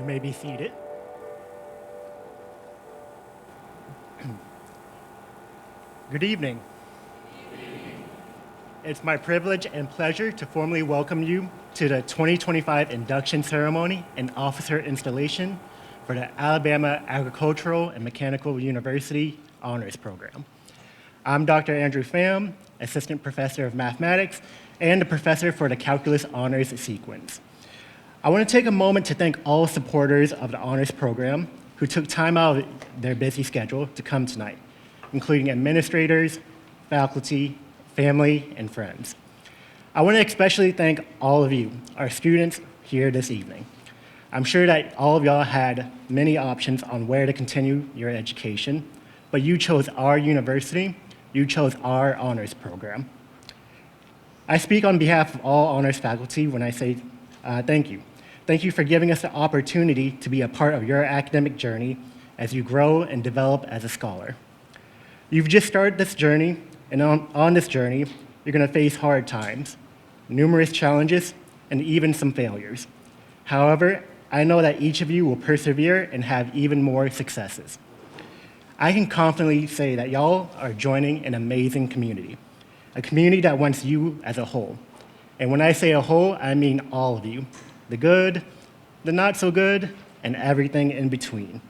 You may be seated. Good evening. It's my privilege and pleasure to formally welcome you to the 2025 induction ceremony and officer installation for the Alabama Agricultural and Mechanical University Honors Program. I'm Dr. Andrew Pham, Assistant Professor of Mathematics and the Professor for the Calculus Honors Sequence. I want to take a moment to thank all supporters of the Honors Program who took time out of their busy schedule to come tonight, including administrators, faculty, family, and friends. I want to especially thank all of you, our students here this evening. I'm sure that all of y'all had many options on where to continue your education, but you chose our university, you chose our honors program. I speak on behalf of all honors faculty when I say thank you. Thank you for giving us the opportunity to be a part of your academic journey as you grow and develop as a scholar. You've just started this journey, and on this journey, you're going to face hard times, numerous challenges, and even some failures. However, I know that each of you will persevere and have even more successes. I can confidently say that y'all are joining an amazing community, a community that wants you as a whole. And when I say a whole, I mean all of you, the good, the not so good, and everything in between.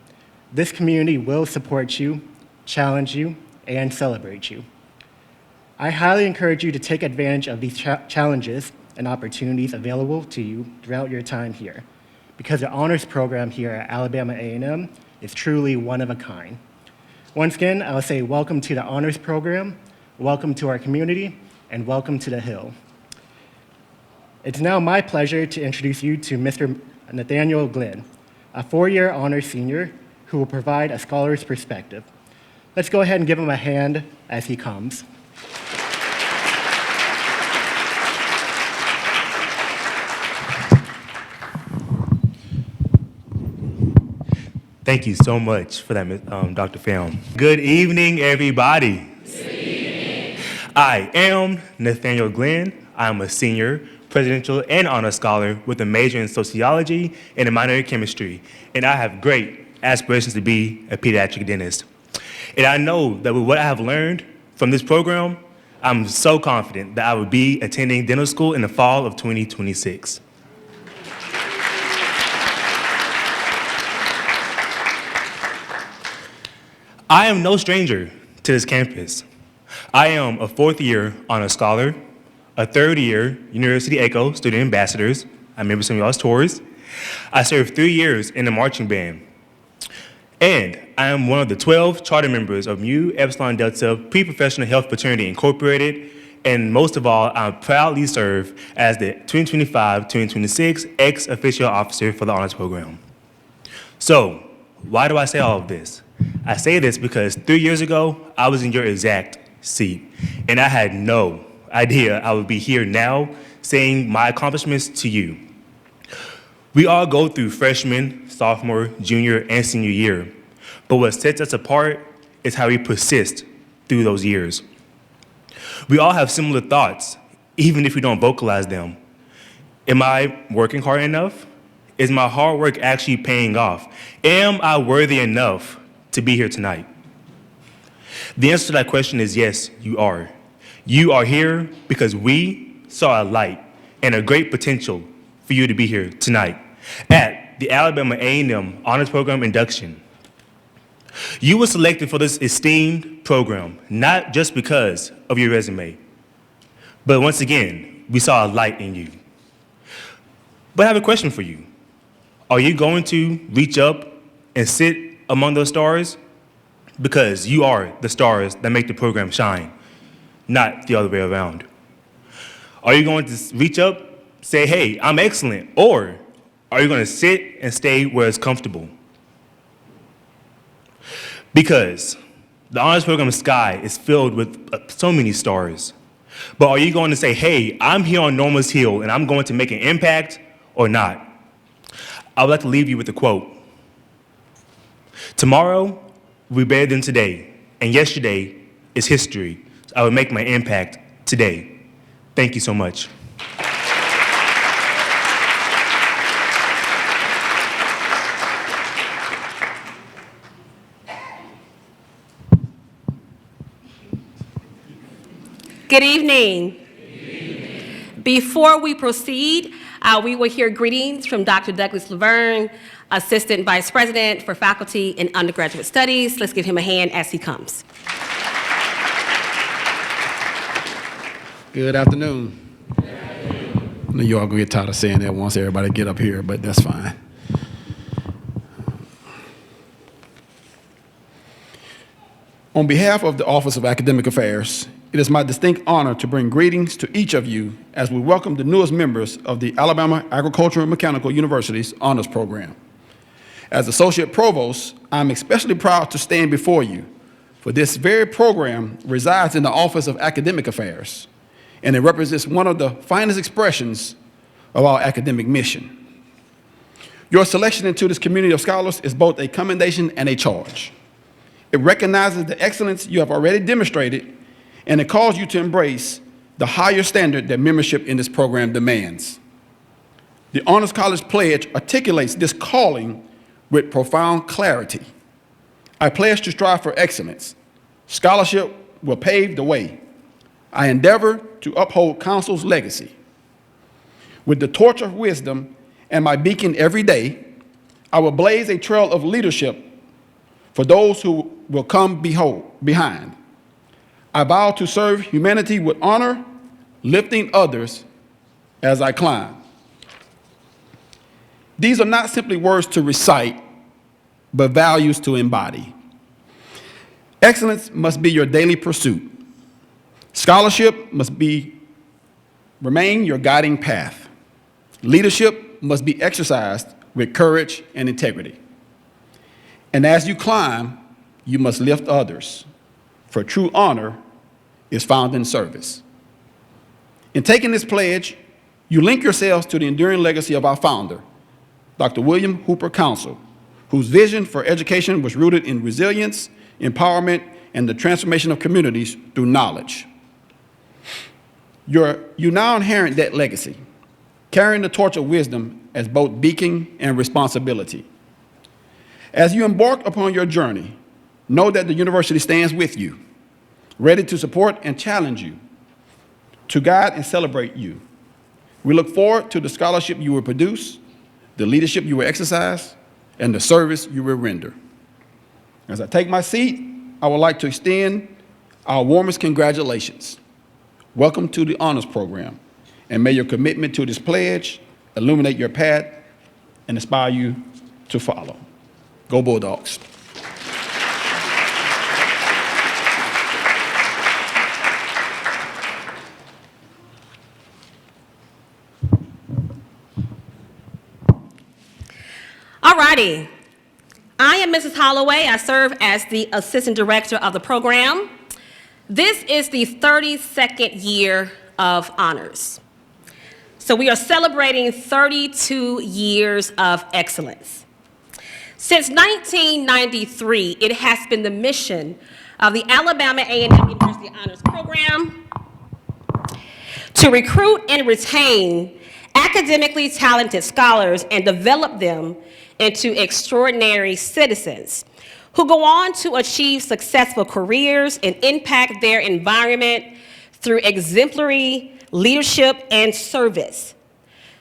This community will support you, challenge you, and celebrate you. I highly encourage you to take advantage of these challenges and opportunities available to you throughout your time here, because the honors program here at Alabama A&M is truly one of a kind. Once again, I'll say welcome to the honors program, welcome to our community, and welcome to the Hill. It's now my pleasure to introduce you to Mr. Nathaniel Glenn, a four-year honors senior who will provide a scholar's perspective. Let's go ahead and give him a hand as he comes. Thank you so much for that, Dr. Pham. Good evening, everybody. Good evening. I am Nathaniel Glenn. I'm a senior, presidential, and honor scholar with a major in sociology and a minor in chemistry, and I have great aspirations to be a pediatric dentist. And I know that with what I have learned from this program, I'm so confident that I will be attending dental school in the fall of 2026. I am no stranger to this campus. I am a fourth-year honor scholar, a third-year University ECHO student ambassadors. I remember some of y'all's tours. I served 3 years in the marching band. And I am one of the 12 charter members of Mu Epsilon Delta Pre-Professional Health Fraternity Incorporated. And most of all, I proudly serve as the 2025-2026 ex-official officer for the honors program. So, why do I say all of this? I say this because 3 years ago, I was in your exact seat, and I had no idea I would be here now saying my accomplishments to you. We all go through freshman, sophomore, junior, and senior year, but what sets us apart is how we persist through those years. We all have similar thoughts, even if we don't vocalize them. Am I working hard enough? Is my hard work actually paying off? Am I worthy enough to be here tonight? The answer to that question is yes, you are. You are here because we saw a light and a great potential for you to be here tonight at the Alabama A&M Honors Program Induction. You were selected for this esteemed program, not just because of your resume, but once again, we saw a light in you. But I have a question for you. Are you going to reach up and sit among those stars? Because you are the stars that make the program shine, not the other way around. Are you going to reach up, say, hey, I'm excellent, or are you going to sit and stay where it's comfortable? Because the honors program sky is filled with so many stars. But are you going to say, hey, I'm here on Norma's Hill and I'm going to make an impact, or not? I would like to leave you with a quote. Tomorrow will be better than today, and yesterday is history. So I will make my impact today. Thank you so much. Good evening. Before we proceed, we will hear greetings from Dr. Douglas Laverne, Assistant Vice President for Faculty and Undergraduate Studies. Let's give him a hand as he comes. Good afternoon. I know you all gonna get tired of saying that once everybody get up here, but that's fine. On behalf of the Office of Academic Affairs, it is my distinct honor to bring greetings to each of you as we welcome the newest members of the Alabama Agricultural and Mechanical University's Honors Program. As Associate Provost, I'm especially proud to stand before you, for this very program resides in the Office of Academic Affairs, and it represents one of the finest expressions of our academic mission. Your selection into this community of scholars is both a commendation and a charge. It recognizes the excellence you have already demonstrated, and it calls you to embrace the higher standard that membership in this program demands. The Honors College Pledge articulates this calling with profound clarity. I pledge to strive for excellence. Scholarship will pave the way. I endeavor to uphold counsel's legacy. With the torch of wisdom and my beacon every day, I will blaze a trail of leadership for those who will come behind. I vow to serve humanity with honor, lifting others as I climb. These are not simply words to recite, but values to embody. Excellence must be your daily pursuit. Scholarship must remain your guiding path. Leadership must be exercised with courage and integrity. And as you climb, you must lift others, for true honor is found in service. In taking this pledge, you link yourselves to the enduring legacy of our founder, Dr. William Hooper Council, whose vision for education was rooted in resilience, empowerment, and the transformation of communities through knowledge. You now inherit that legacy, carrying the torch of wisdom as both beacon and responsibility. As you embark upon your journey, know that the university stands with you, ready to support and challenge you, to guide and celebrate you. We look forward to the scholarship you will produce, the leadership you will exercise, and the service you will render. As I take my seat, I would like to extend our warmest congratulations. Welcome to the Honors Program, and may your commitment to this pledge illuminate your path and inspire you to follow. Go Bulldogs. All righty. I am Mrs. Holloway. I serve as the Assistant Director of the program. This is the 32nd year of honors. So we are celebrating 32 years of excellence. Since 1993, it has been the mission of the Alabama A&M University Honors Program to recruit and retain academically talented scholars and develop them into extraordinary citizens who go on to achieve successful careers and impact their environment through exemplary leadership and service.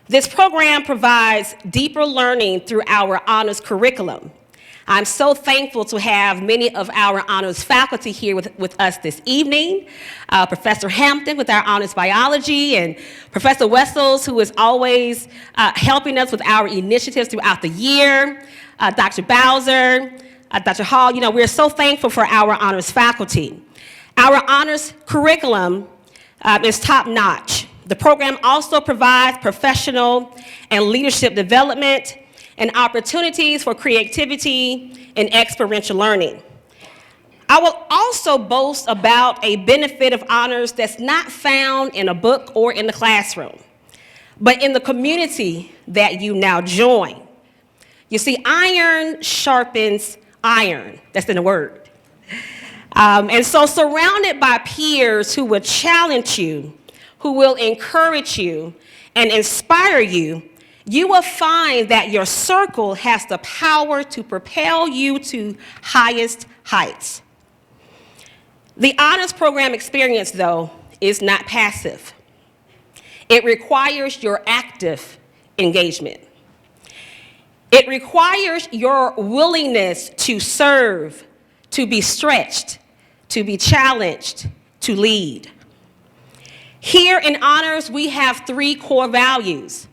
This program provides deeper learning through our honors curriculum. I'm so thankful to have many of our honors faculty here with us this evening. Professor Hampton with our honors biology, and Professor Wessels, who is always helping us with our initiatives throughout the year, Dr. Bowser, Dr. Hall. You know, we're so thankful for our honors faculty. Our honors curriculum is top-notch. The program also provides professional and leadership development and opportunities for creativity and experiential learning. I will also boast about a benefit of honors that's not found in a book or in the classroom, but in the community that you now join. You see, iron sharpens iron. That's in the word. And so surrounded by peers who will challenge you, who will encourage you and inspire you, you will find that your circle has the power to propel you to highest heights. The honors program experience, though, is not passive. It requires your active engagement. It requires your willingness to serve, to be stretched, to be challenged, to lead. Here in honors, we have 3 core values.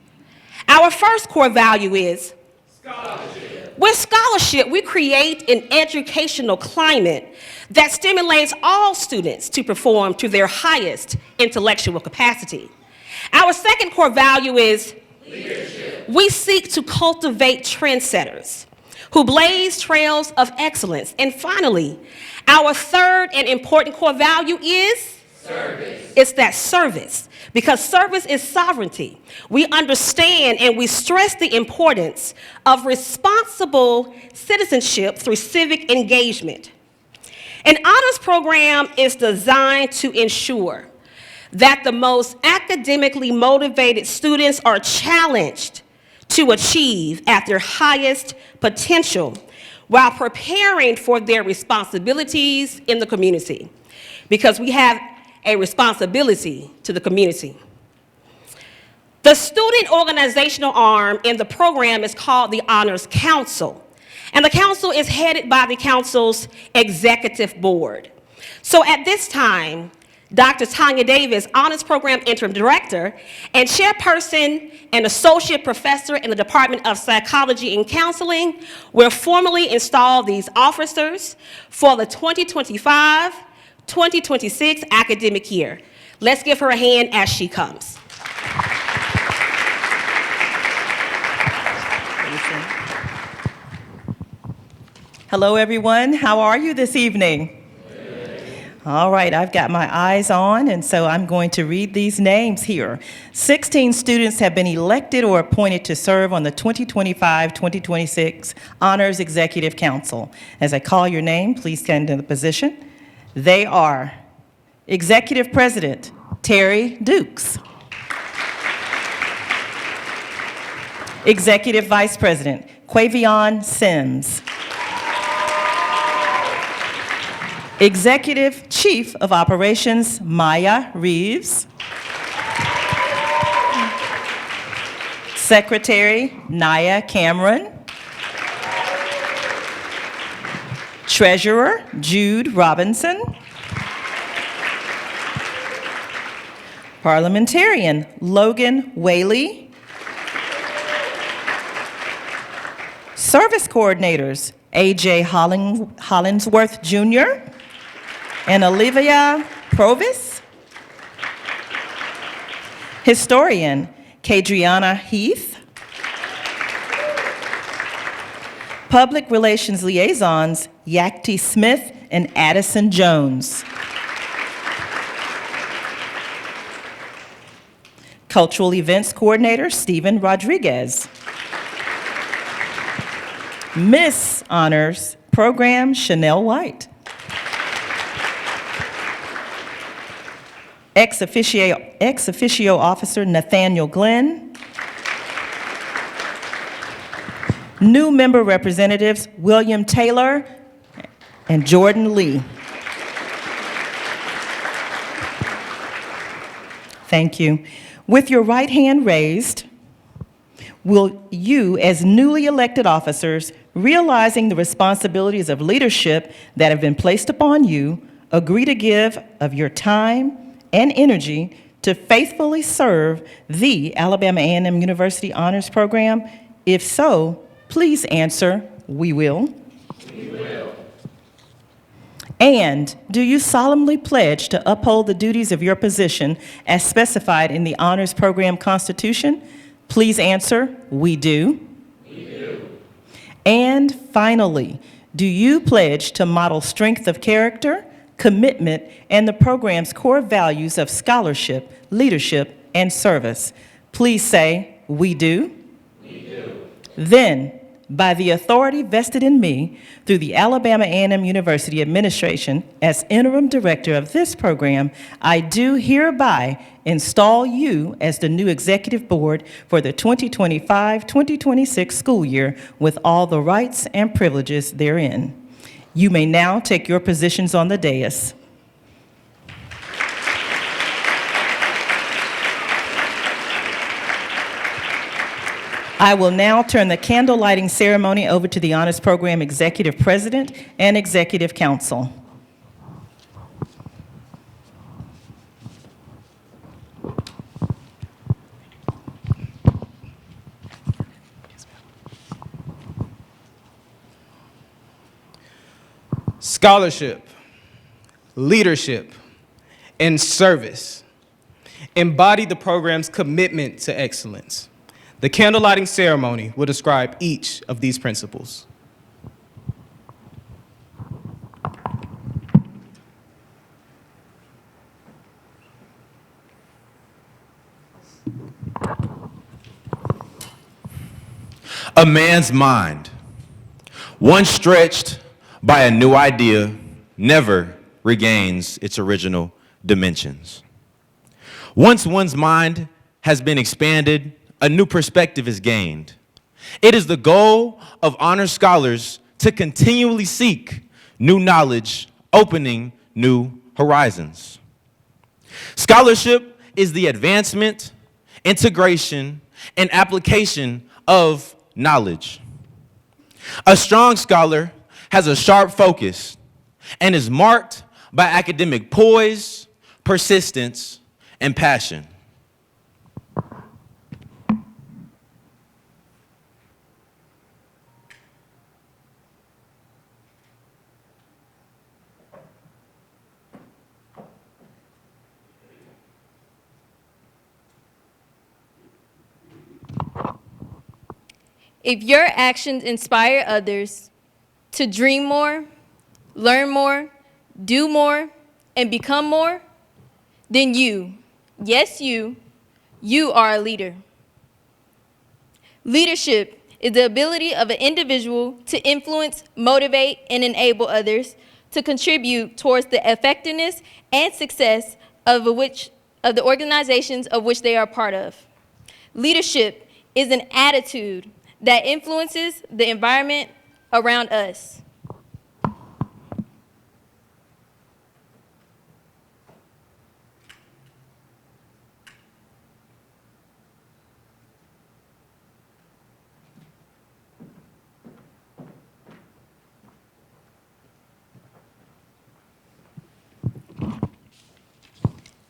Our first core value is scholarship. With scholarship, we create an educational climate that stimulates all students to perform to their highest intellectual capacity. Our second core value is leadership. We seek to cultivate trendsetters who blaze trails of excellence. And finally, our third and important core value is service. It's that service, because service is sovereignty. We understand and we stress the importance of responsible citizenship through civic engagement. An honors program is designed to ensure that the most academically motivated students are challenged to achieve at their highest potential while preparing for their responsibilities in the community, because we have a responsibility to the community. The student organizational arm in the program is called the Honors Council, and the council is headed by the council's executive board. So at this time, Dr. Tanya Davis, Honors Program Interim Director and Chairperson and Associate Professor in the Department of Psychology and Counseling, will formally install these officers for the 2025-2026 academic year. Let's give her a hand as she comes. Hello, everyone. How are you this evening? All right, I've got my eyes on, and so I'm going to read these names here. 16 students have been elected or appointed to serve on the 2025-2026 Honors Executive Council. As I call your name, please stand in the position. They are Executive President Terry Dukes, Executive Vice President Quavion Sims, Executive Chief of Operations Maya Reeves, Secretary Naya Cameron, Treasurer Jude Robinson, Parliamentarian Logan Whaley, Service Coordinators A.J. Hollingsworth Jr., and Olivia Provis, Historian Kadriana Heath, Public Relations Liaisons Yakti Smith and Addison Jones, Cultural Events Coordinator Stephen Rodriguez, Miss Honors Program Chanel White, ex officio officer Nathaniel Glenn, new member representatives William Taylor and Jordan Lee. Thank you. With your right hand raised, will you, as newly elected officers, realizing the responsibilities of leadership that have been placed upon you, agree to give of your time and energy to faithfully serve the Alabama A&M University Honors Program? If so, please answer, we will. We will. And do you solemnly pledge to uphold the duties of your position as specified in the Honors Program Constitution? Please answer, we do. We do. And finally, do you pledge to model strength of character, commitment, and the program's core values of scholarship, leadership, and service? Please say, we do. We do. Then, by the authority vested in me through the Alabama A&M University Administration as interim director of this program, I do hereby install you as the new executive board for the 2025-2026 school year with all the rights and privileges therein. You may now take your positions on the dais. I will now turn the candle lighting ceremony over to the Honors Program Executive President and Executive Council. Scholarship, leadership, and service embody the program's commitment to excellence. The candle lighting ceremony will describe each of these principles. A man's mind, once stretched by a new idea, never regains its original dimensions. Once one's mind has been expanded, a new perspective is gained. It is the goal of honor scholars to continually seek new knowledge, opening new horizons. Scholarship is the advancement, integration, and application of knowledge. A strong scholar has a sharp focus and is marked by academic poise, persistence, and passion. If your actions inspire others to dream more, learn more, do more, and become more, then you, yes you are a leader. Leadership is the ability of an individual to influence, motivate, and enable others to contribute towards the effectiveness and success of the organizations of which they are part of. Leadership is an attitude that influences the environment around us.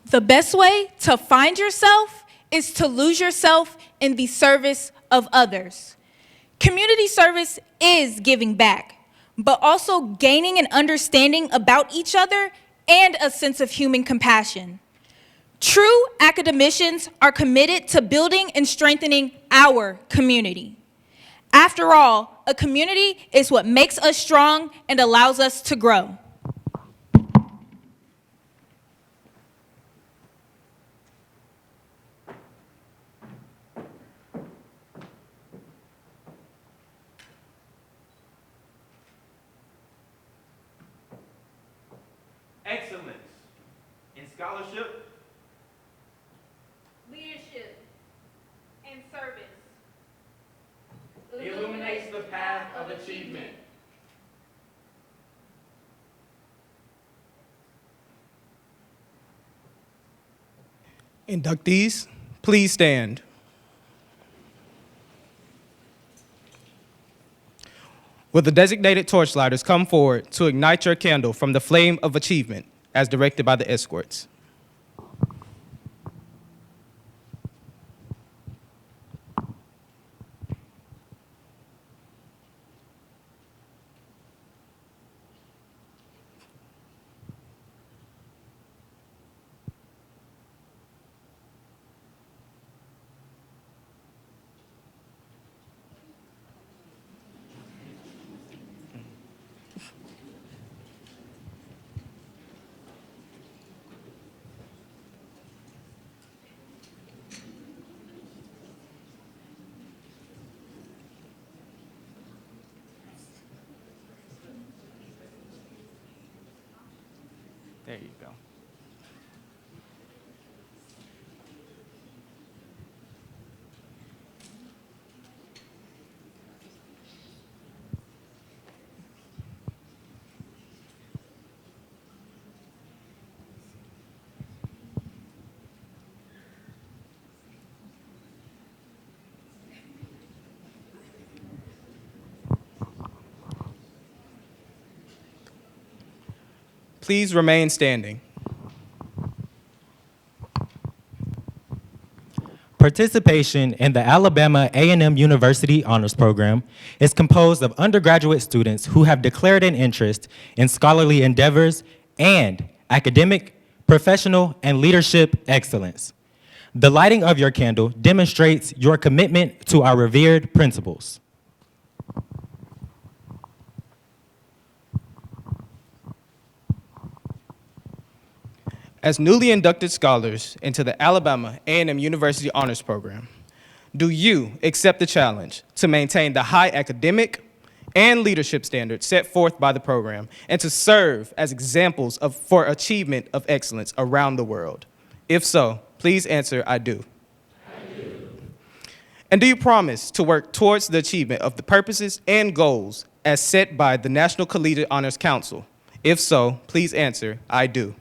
The best way to find yourself is to lose yourself in the service of others. Community service is giving back, but also gaining an understanding about each other and a sense of human compassion. True academicians are committed to building and strengthening our community. After all, a community is what makes us strong and allows us to grow. Excellence in scholarship, Leadership and service illuminates the path of achievement. Inductees, please stand. Will the designated torchlighters come forward to ignite your candle from the flame of achievement as directed by the escorts? There you go. please remain standing. Participation in the Alabama A&M University Honors Program is composed of undergraduate students who have declared an interest in scholarly endeavors and academic, professional, and leadership excellence. The lighting of your candle demonstrates your commitment to our revered principles. As newly inducted scholars into the Alabama A&M University Honors Program, do you accept the challenge to maintain the high academic and leadership standards set forth by the program and to serve as examples for achievement of excellence around the world? If so, please answer, I do. I do. And do you promise to work towards the achievement of the purposes and goals as set by the National Collegiate Honors Council? If so, please answer, I do.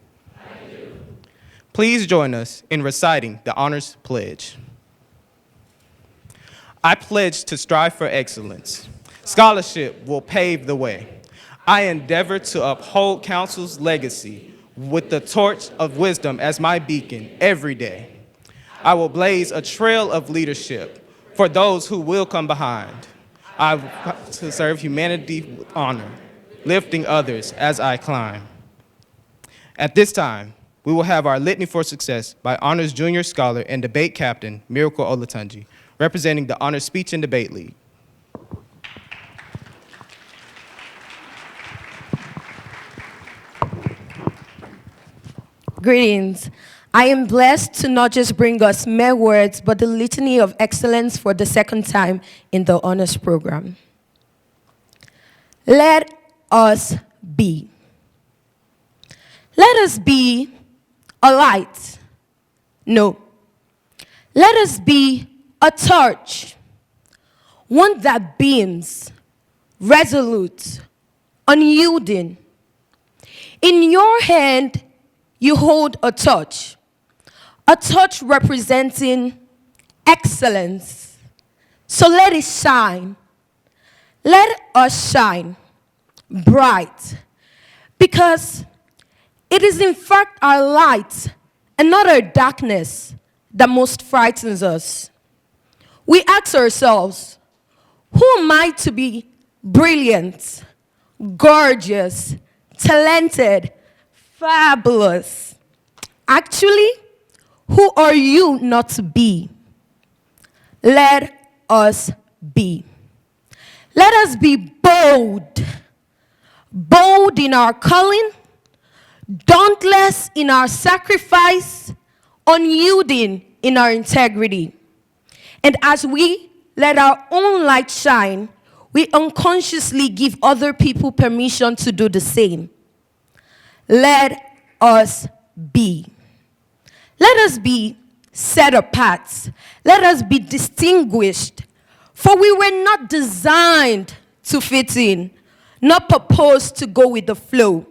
Please join us in reciting the Honors Pledge. I pledge to strive for excellence. Scholarship will pave the way. I endeavor to uphold Council's legacy with the torch of wisdom as my beacon every day. I will blaze a trail of leadership for those who will come behind. I will to serve humanity with honor, lifting others as I climb. At this time, we will have our Litany for Success by Honors Junior Scholar and Debate Captain Miracle Olatunji, representing the Honors Speech and Debate League. Greetings. I am blessed to not just bring us mere words, but the litany of excellence for the second time in the honors program. Let us be. Let us be a light. No. Let us be a torch. One that beams, resolute, unyielding. In your hand, you hold a torch representing excellence. So let it shine. Let us shine bright, because it is in fact our light and not our darkness that most frightens us. We ask ourselves, who am I to be brilliant, gorgeous, talented, fabulous? Actually, who are you not to be? Let us be. Let us be bold. Bold in our calling, dauntless in our sacrifice, unyielding in our integrity. And as we let our own light shine, we unconsciously give other people permission to do the same. Let us be. Let us be set apart. Let us be distinguished. For we were not designed to fit in, not proposed to go with the flow,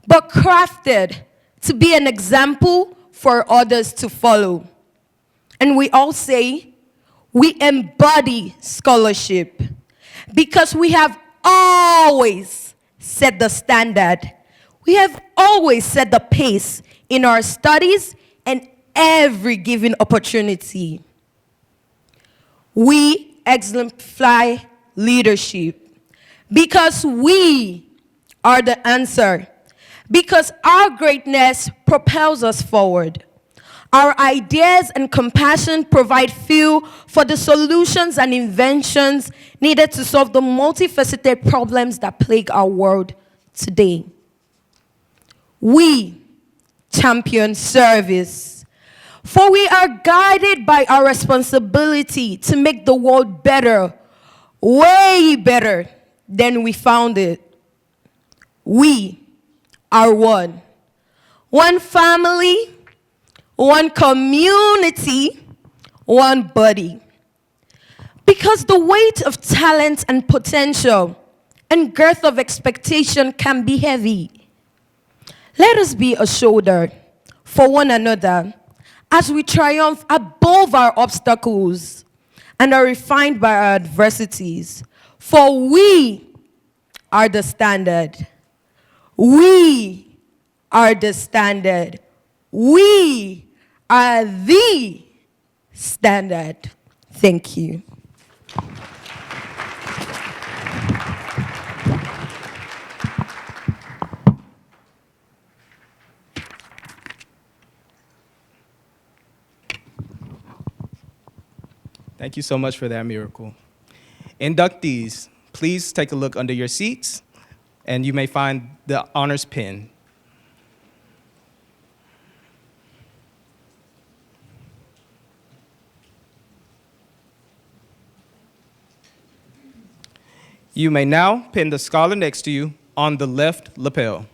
but crafted to be an example for others to follow. And we all say, we embody scholarship because we have always set the standard. We have always set the pace in our studies and every given opportunity. We exemplify leadership because we are the answer, because our greatness propels us forward. Our ideas and compassion provide fuel for the solutions and inventions needed to solve the multifaceted problems that plague our world today. We champion service, for we are guided by our responsibility to make the world better, way better than we found it. We are one. One family, one community, one body. Because the weight of talent and potential and girth of expectation can be heavy. Let us be a shoulder for one another as we triumph above our obstacles and are refined by our adversities. For we are the standard. We are the standard. We are the standard. Thank you. Thank you so much for that miracle. Inductees, please take a look under your seats, and you may find the honors pin. You may now pin the scholar next to you on the left lapel.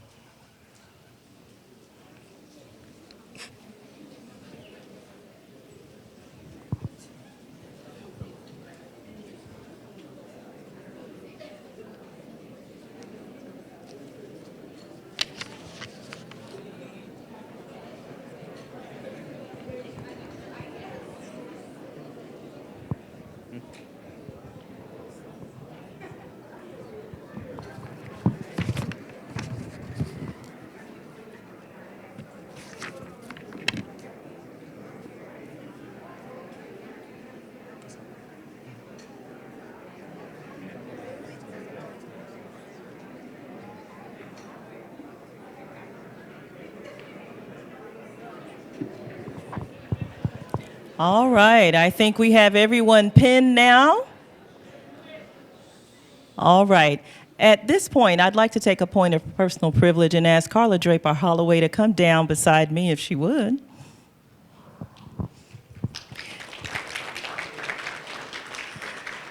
All right, I think we have everyone pinned now. All right. At this point, I'd like to take a point of personal privilege and ask Carla Draper Holloway to come down beside me if she would.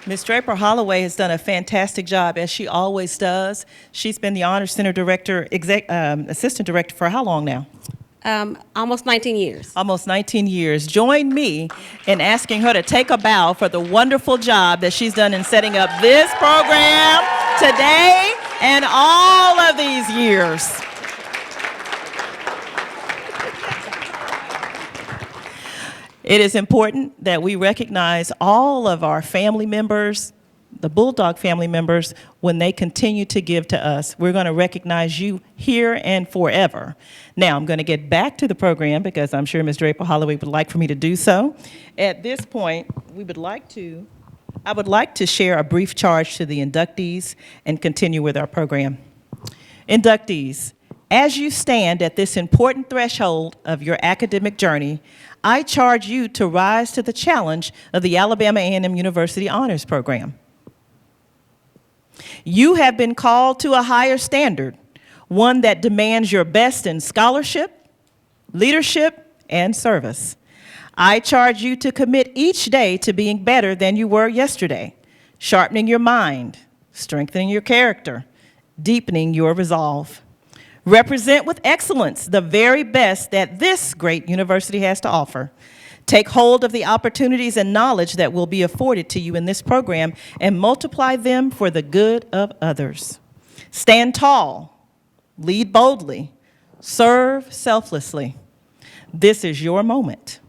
Ms. Draper Holloway has done a fantastic job, as she always does. She's been the Honor Center Director, Assistant Director for how long now? Almost 19 years. Almost 19 years. Join me in asking her to take a bow for the wonderful job that she's done in setting up this program today and all of these years. It is important that we recognize all of our family members, the Bulldog family members, when they continue to give to us. We're going to recognize you here and forever. Now, I'm going to get back to the program because I'm sure Ms. Draper Holloway would like for me to do so. At this point, I would like to share a brief charge to the inductees and continue with our program. Inductees, as you stand at this important threshold of your academic journey, I charge you to rise to the challenge of the Alabama A&M University Honors Program. You have been called to a higher standard, one that demands your best in scholarship, leadership, and service. I charge you to commit each day to being better than you were yesterday, sharpening your mind, strengthening your character, deepening your resolve. Represent with excellence the very best that this great university has to offer. Take hold of the opportunities and knowledge that will be afforded to you in this program and multiply them for the good of others. Stand tall, lead boldly, serve selflessly. This is your moment.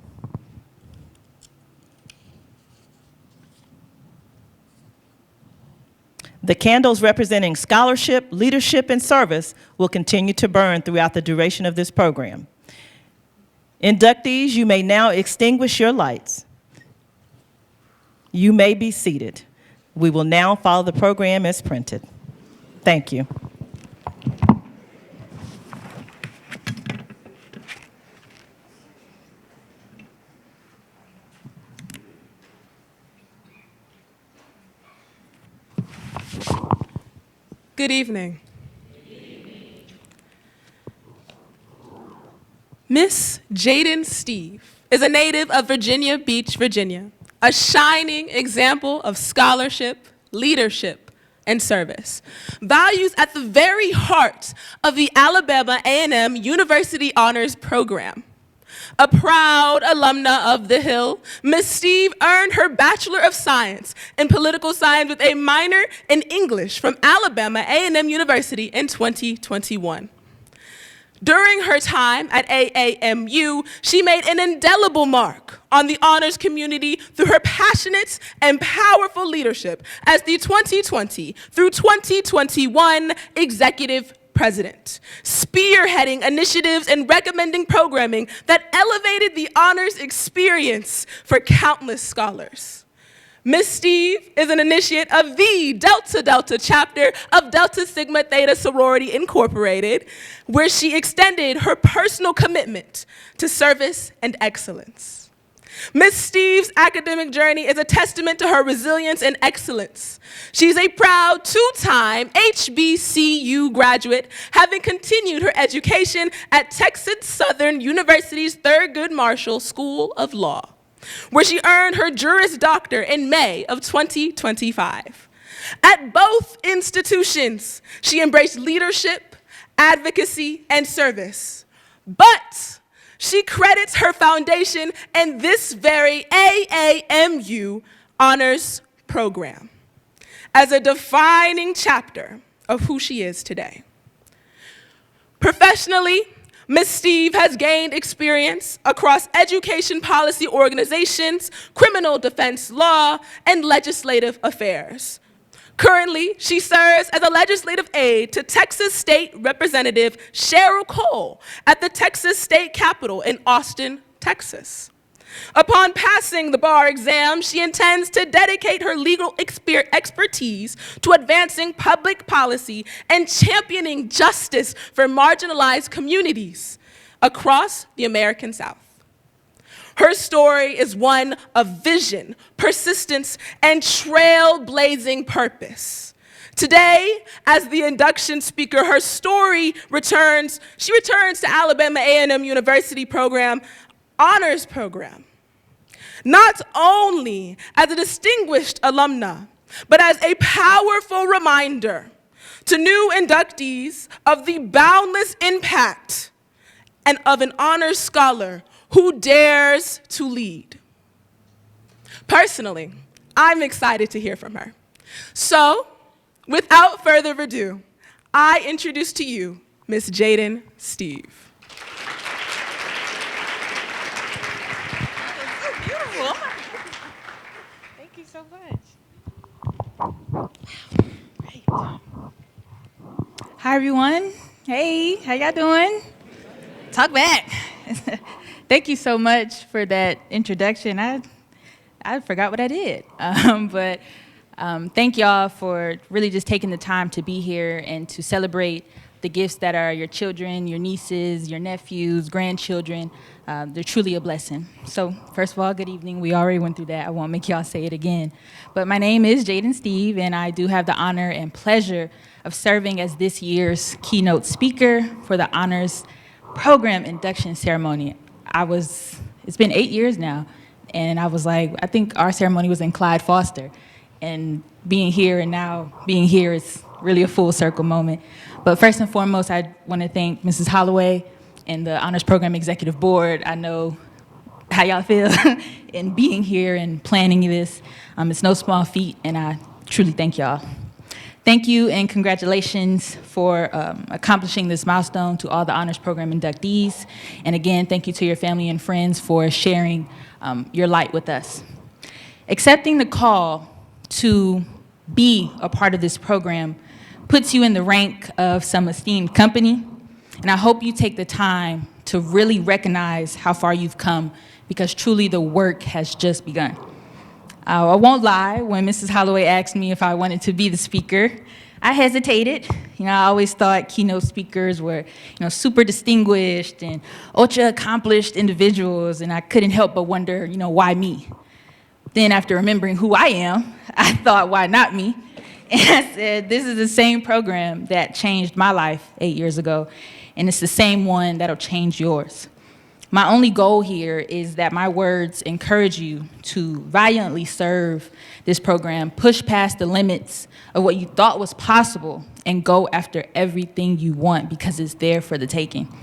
The candles representing scholarship, leadership, and service will continue to burn throughout the duration of this program. Inductees, you may now extinguish your lights. You may be seated. We will now follow the program as printed. Thank you. Good evening. Miss Jaden Steve is a native of Virginia Beach, Virginia, a shining example of scholarship, leadership, and service. Values at the very heart of the Alabama A&M University Honors Program. A proud alumna of the Hill, Miss Steve earned her Bachelor of Science in Political Science with a minor in English from Alabama A&M University in 2021. During her time at AAMU, she made an indelible mark on the honors community through her passionate and powerful leadership as the 2020 through 2021 Executive president, spearheading initiatives and recommending programming that elevated the honors experience for countless scholars. Ms. Steve is an initiate of the Delta Delta chapter of Delta Sigma Theta Sorority Incorporated, where she extended her personal commitment to service and excellence. Ms. Steve's academic journey is a testament to her resilience and excellence. She's a proud two-time HBCU graduate, having continued her education at Texas Southern University's Thurgood Marshall School of Law, where she earned her Juris Doctor in May of 2025. At both institutions, she embraced leadership, advocacy, and service. But she credits her foundation in this very AAMU honors program as a defining chapter of who she is today. Professionally, Ms. Steve has gained experience across education policy organizations, criminal defense law, and legislative affairs. Currently, she serves as a legislative aide to Texas State Representative Cheryl Cole at the Texas State Capitol in Austin, Texas. Upon passing the bar exam, she intends to dedicate her legal expertise to advancing public policy and championing justice for marginalized communities across the American South. Her story is one of vision, persistence, and trailblazing purpose. Today, as the induction speaker, her story returns to Alabama A&M University honors program, not only as a distinguished alumna, but as a powerful reminder to new inductees of the boundless impact and of an honors scholar who dares to lead. Personally, I'm excited to hear from her. So, without further ado, I introduce to you Ms. Jaden Steve. Thank you so much. Great. Hi, everyone. Hey, how y'all doing? Talk back. Thank you so much for that introduction. I forgot what I did. But thank y'all for really just taking the time to be here and to celebrate the gifts that are your children, your nieces, your nephews, grandchildren. They're truly a blessing. So first of all, good evening. We already went through that. I won't make y'all say it again. But my name is Jaden Steve, and I do have the honor and pleasure of serving as this year's keynote speaker for the honors program induction ceremony. It's been 8 years now, and I was like, I think our ceremony was in Clyde Foster, and being here and now being here is really a full circle moment. But first and foremost, I want to thank Mrs. Holloway and the Honors Program Executive Board. I know how y'all feel in being here and planning this. It's no small feat, and I truly thank y'all. Thank you and congratulations for accomplishing this milestone to all the Honors Program inductees. And again, thank you to your family and friends for sharing your light with us. Accepting the call to be a part of this program puts you in the rank of some esteemed company. And I hope you take the time to really recognize how far you've come, because truly the work has just begun. I won't lie, when Mrs. Holloway asked me if I wanted to be the speaker, I hesitated. I always thought keynote speakers were, super distinguished and ultra accomplished individuals, and I couldn't help but wonder, why me? Then after remembering who I am, I thought, why not me? And I said, this is the same program that changed my life 8 years ago, and it's the same one that'll change yours. My only goal here is that my words encourage you to valiantly serve this program, push past the limits of what you thought was possible, and go after everything you want, because it's there for the taking.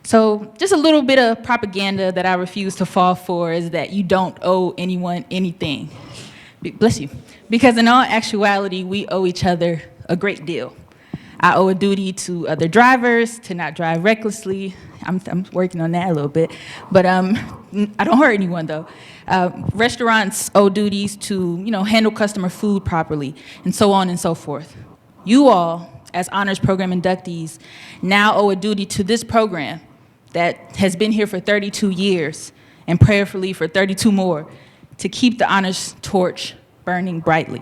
So just a little bit of propaganda that I refuse to fall for is that you don't owe anyone anything. Bless you. Because in all actuality, we owe each other a great deal. I owe a duty to other drivers to not drive recklessly. I'm working on that a little bit, but I don't hurt anyone though. Restaurants owe duties to handle customer food properly, and so on and so forth. You all, as honors program inductees now owe a duty to this program that has been here for 32 years and prayerfully for 32 more to keep the honors torch burning brightly.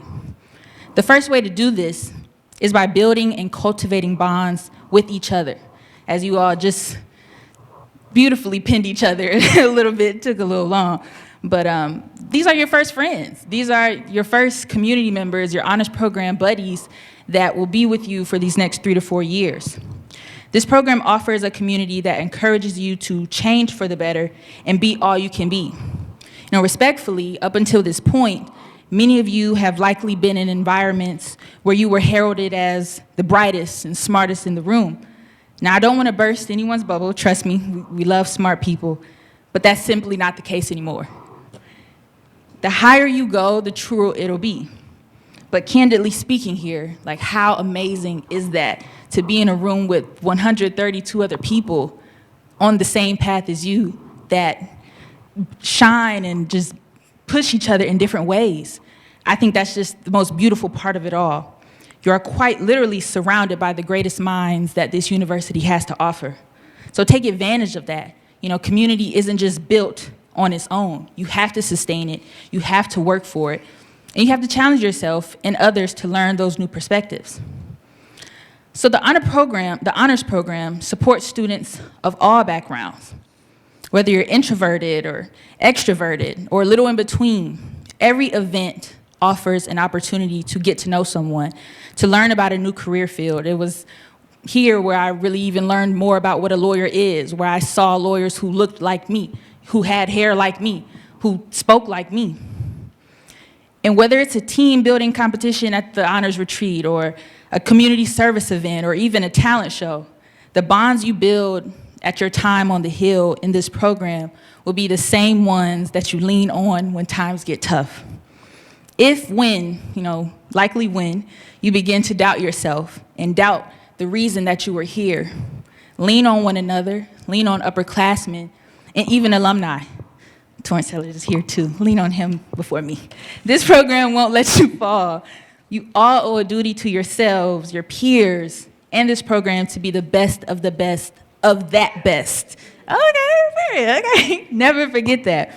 The first way to do this is by building and cultivating bonds with each other, as you all just beautifully pinned each other a little bit. It took a little long. But these are your first friends. These are your first community members, your honors program buddies that will be with you for these next 3 to 4 years. This program offers a community that encourages you to change for the better and be all you can be. Respectfully, up until this point, many of you have likely been in environments where you were heralded as the brightest and smartest in the room. Now, I don't want to burst anyone's bubble. Trust me, we love smart people, but that's simply not the case anymore. The higher you go, the truer it'll be. But candidly speaking here, like, how amazing is that to be in a room with 132 other people on the same path as you that shine and just push each other in different ways. I think that's just the most beautiful part of it all. You are quite literally surrounded by the greatest minds that this university has to offer. So take advantage of that. Community isn't just built on its own. You have to sustain it, you have to work for it, and you have to challenge yourself and others to learn those new perspectives. So the honors program supports students of all backgrounds. Whether you're introverted or extroverted or a little in between, every event offers an opportunity to get to know someone, to learn about a new career field. It was here where I really even learned more about what a lawyer is, where I saw lawyers who looked like me, who had hair like me, who spoke like me. And whether it's a team building competition at the honors retreat or a community service event or even a talent show, the bonds you build at your time on the Hill in this program will be the same ones that you lean on when times get tough. Likely when you begin to doubt yourself and doubt the reason that you were here, lean on one another, lean on upperclassmen, and even alumni. Torrance Sellers is here too. Lean on him before me. This program won't let you fall. You all owe a duty to yourselves, your peers, and this program to be the best of the best of that best. Okay. Never forget that.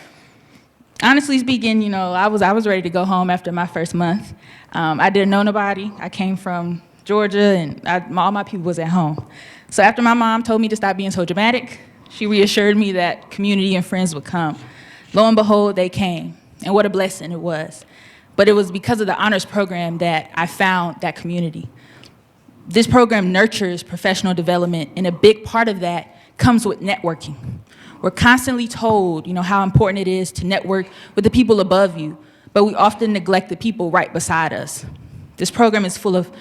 Honestly speaking, I was ready to go home after my first month. I didn't know nobody. I came from Georgia, and all my people was at home. So after my mom told me to stop being so dramatic, she reassured me that community and friends would come. Lo and behold, they came, and what a blessing it was. But it was because of the honors program that I found that community. This program nurtures professional development, and a big part of that comes with networking. We're constantly told, how important it is to network with the people above you, but we often neglect the people right beside us. This program is full of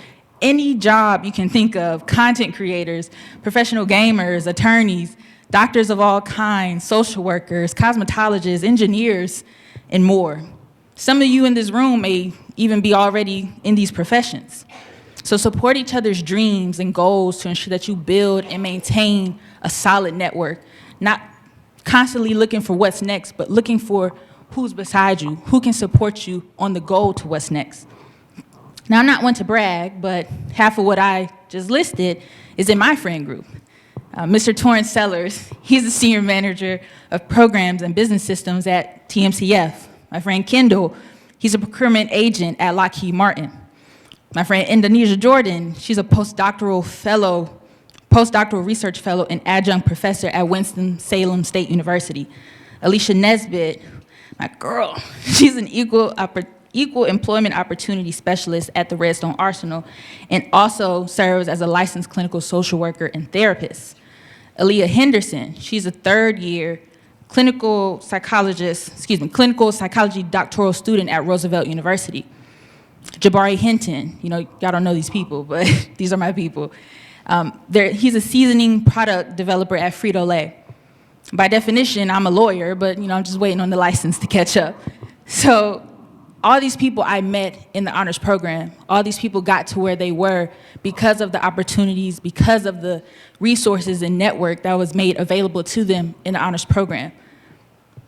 any job you can think of: content creators, professional gamers, attorneys, doctors of all kinds, social workers, cosmetologists, engineers, and more. Some of you in this room may even be already in these professions. So support each other's dreams and goals to ensure that you build and maintain a solid network, not constantly looking for what's next, but looking for who's beside you, who can support you on the goal to what's next. Now, I'm not one to brag, but half of what I just listed is in my friend group. Mr. Torrance Sellers, he's the senior manager of programs and business systems at TMCF. My friend Kendall, he's a procurement agent at Lockheed Martin. My friend Indonesia Jordan, she's a postdoctoral research fellow and adjunct professor at Winston-Salem State University. Alicia Nesbitt, my girl, she's an equal employment opportunity specialist at the Redstone Arsenal and also serves as a licensed clinical social worker and therapist. Aaliyah Henderson, she's a third-year clinical psychology doctoral student at Roosevelt University. Jabari Hinton, y'all don't know these people, but these are my people. He's a seasoning product developer at Frito-Lay. By definition, I'm a lawyer, but I'm just waiting on the license to catch up. So all these people I met in the honors program, all these people got to where they were because of the opportunities, because of the resources and network that was made available to them in the honors program.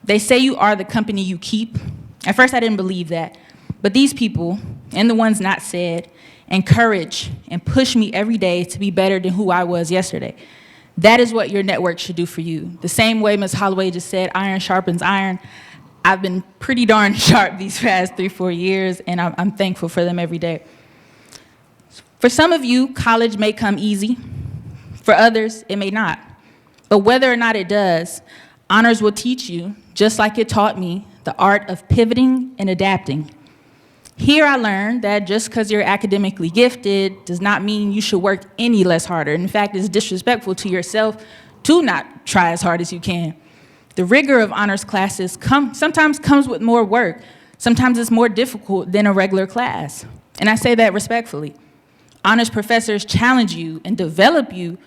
They say you are the company you keep. At first, I didn't believe that. But these people, and the ones not said, encourage, and push me every day to be better than who I was yesterday. That is what your network should do for you. The same way Ms. Holloway just said, iron sharpens iron. I've been pretty darn sharp these past 3-4 years, and I'm thankful for them every day. For some of you, college may come easy. For others, it may not. But whether or not it does, honors will teach you, just like it taught me, the art of pivoting and adapting. Here I learned that just because you're academically gifted does not mean you should work any less harder. In fact, it's disrespectful to yourself to not try as hard as you can. The rigor of honors classes sometimes comes with more work. Sometimes it's more difficult than a regular class. And I say that respectfully. Honors professors challenge you and develop you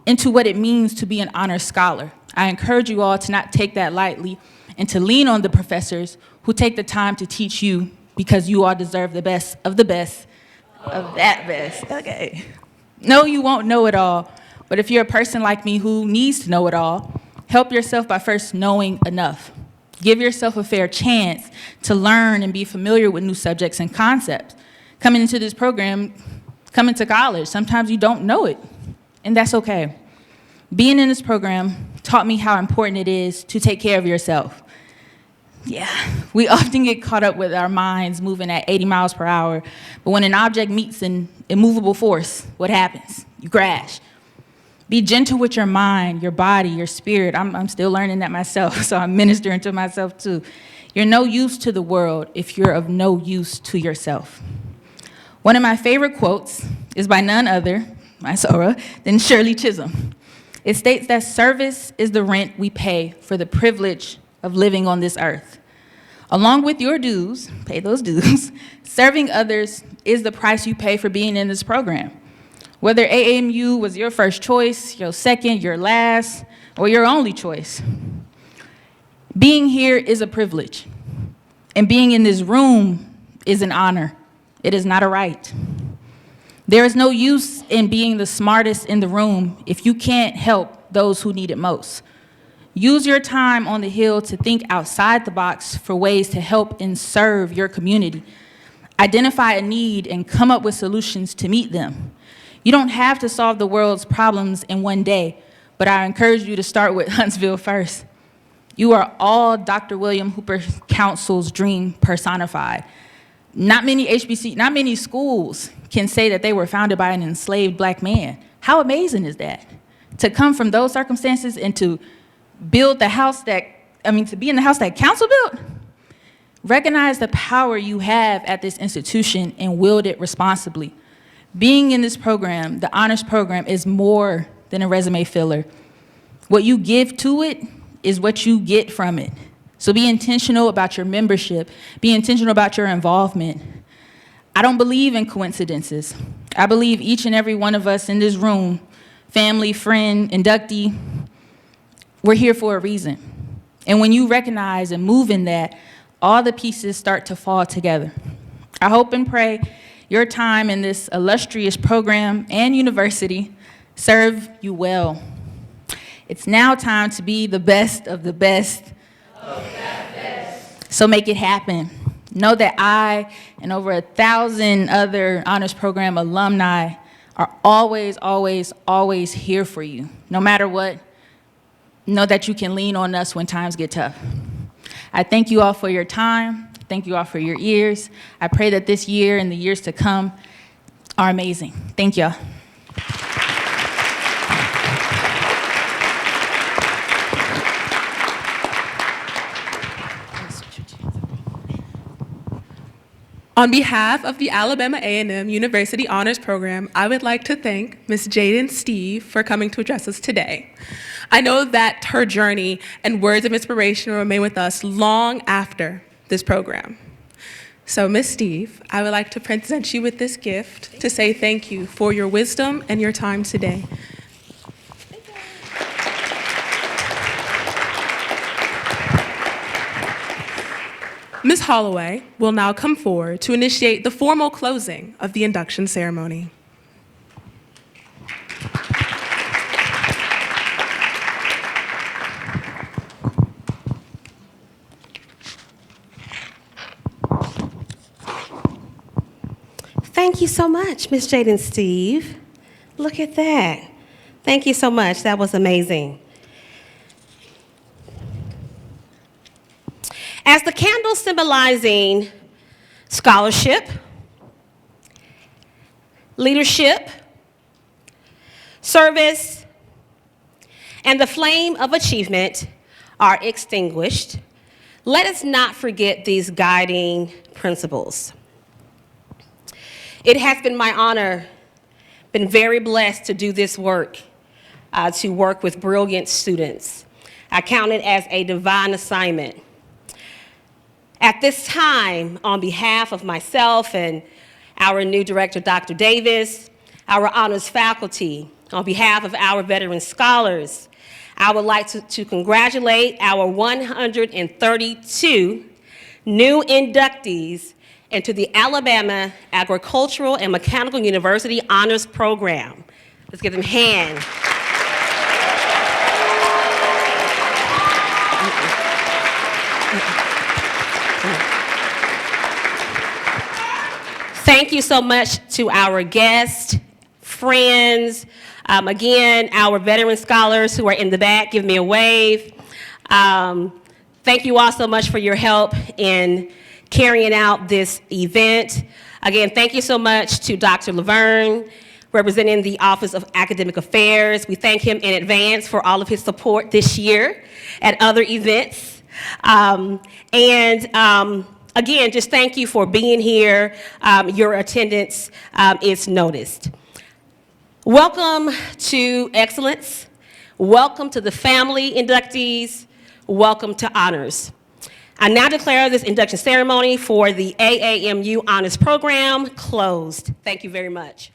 into what it means to be an honors scholar. I encourage you all to not take that lightly and to lean on the professors who take the time to teach you, because you all deserve the best of the best of that best. Okay. No, you won't know it all, but if you're a person like me who needs to know it all, help yourself by first knowing enough. Give yourself a fair chance to learn and be familiar with new subjects and concepts. Coming into this program, coming to college, sometimes you don't know it, and that's okay. Being in this program taught me how important it is to take care of yourself. Yeah, we often get caught up with our minds moving at 80 miles per hour, but when an object meets an immovable force, what happens? You crash. Be gentle with your mind, your body, your spirit. I'm still learning that myself, so I'm ministering to myself too. You're no use to the world if you're of no use to yourself. One of my favorite quotes is by none other, my Sora, than Shirley Chisholm. It states that service is the rent we pay for the privilege of living on this earth. Along with your dues, pay those dues, serving others is the price you pay for being in this program. Whether AAMU was your first choice, your second, your last, or your only choice, being here is a privilege, and being in this room is an honor. It is not a right. There is no use in being the smartest in the room if you can't help those who need it most. Use your time on the Hill to think outside the box for ways to help and serve your community. Identify a need and come up with solutions to meet them. You don't have to solve the world's problems in one day, but I encourage you to start with Huntsville first. You are all Dr. William Hooper Council's dream personified. Not many schools can say that they were founded by an enslaved Black man. How amazing is that? To come from those circumstances and to build the house to be in the house that council built? Recognize the power you have at this institution and wield it responsibly. Being in this program, the honors program, is more than a resume filler. What you give to it is what you get from it. So be intentional about your membership. Be intentional about your involvement. I don't believe in coincidences. I believe each and every one of us in this room, family, friend, inductee, we're here for a reason. And when you recognize and move in that, all the pieces start to fall together. I hope and pray your time in this illustrious program and university serve you well. It's now time to be the best of the best. So make it happen. Know that I and over 1,000 other honors program alumni are always, always, always here for you. No matter what, know that you can lean on us when times get tough. I thank you all for your time. Thank you all for your ears. I pray that this year and the years to come are amazing. Thank y'all. On behalf of the Alabama A&M University Honors Program, I would like to thank Ms. Jaden Steve for coming to address us today. I know that her journey and words of inspiration will remain with us long after this program. So, Ms. Steve, I would like to present you with this gift to say thank you for your wisdom and your time today. Ms. Holloway will now come forward to initiate the formal closing of the induction ceremony. Thank you so much, Ms. Jaden Steve. Look at that. Thank you so much. That was amazing. As the candle symbolizing scholarship, leadership, service, and the flame of achievement are extinguished, let us not forget these guiding principles. It has been my honor, been very blessed to do this work, to work with brilliant students. I count it as a divine assignment. At this time, on behalf of myself and our new director, Dr. Davis, our honors faculty, on behalf of our veteran scholars, I would like to congratulate our 132 new inductees into the Alabama Agricultural and Mechanical University Honors Program. Let's give them a hand. Thank you so much to our guests, friends, again, our veteran scholars who are in the back, give me a wave. Thank you all so much for your help in carrying out this event. Again, thank you so much to Dr. Laverne, representing the Office of Academic Affairs. We thank him in advance for all of his support this year at other events. Again, just thank you for being here. Your attendance is noticed. Welcome to Excellence. Welcome to the family inductees. Welcome to honors. I now declare this induction ceremony for the AAMU Honors Program closed. Thank you very much.